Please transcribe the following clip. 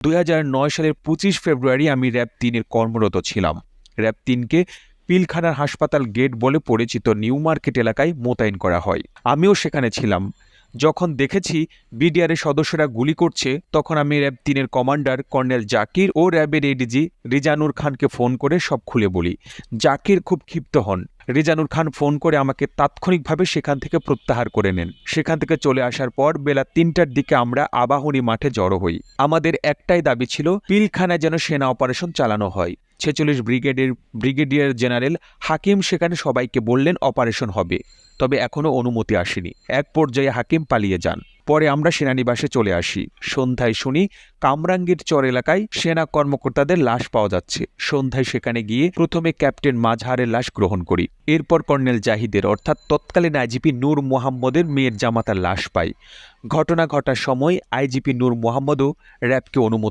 2009 সালের 25 ফেব্রুয়ারি আমি র্যাব 3-এর কর্মরত ছিলাম। র্যাব 3-কে পিলখানার হাসপাতাল গেট বলে পরিচিত নিউ মার্কেট এলাকায় মোতায়েন করা হয়। আমিও সেখানে ছিলাম। যখন দেখেছি বিডিআরের সদস্যরা গুলি করছে, তখন আমি র্যাব 3-এর কমান্ডার কর্নেল জাকির ও র্যাবের এডিজি রিজানুর খানকে ফোন করে সব খুলে বলি। জাকির খুব ক্ষিপ্ত হন। রিজানুর খান ফোন করে আমাকে তাৎক্ষণিকভাবে সেখান থেকে প্রত্যাহার করে নেন। সেখান থেকে চলে আসার পর বেলা 3টার দিকে আমরা আবাহনী মাঠে জড়ো হই। আমাদের একটাই দাবি ছিল, পিলখানায় যেন সেনা অপারেশন চালানো হয়। 46 ব্রিগেডিয়ার জেনারেল হাকিম সেখানে সবাইকে বললেন অপারেশন হবে, তবে এখনও অনুমতি আসেনি। এক পর্যায়ে হাকিম পালিয়ে যান। পরে আমরা সেনানিবাসে চলে আসি। সন্ধ্যায় শুনি কামরাঙ্গীর চর এলাকায় সেনা কর্মকর্তাদের লাশ পাওয়া যাচ্ছে। সন্ধ্যায় সেখানে গিয়ে প্রথমে ক্যাপ্টেন মাঝহারের লাশ গ্রহণ করি। এরপর কর্নেল জাহিদের অর্থাৎ তৎকালীন আইজিপি নূর মোহাম্মদের মেয়ের জামাতার লাশ পাই। ঘটনা ঘটার সময় আইজিপি নূর মোহাম্মদও র্যাবকে অনুমতি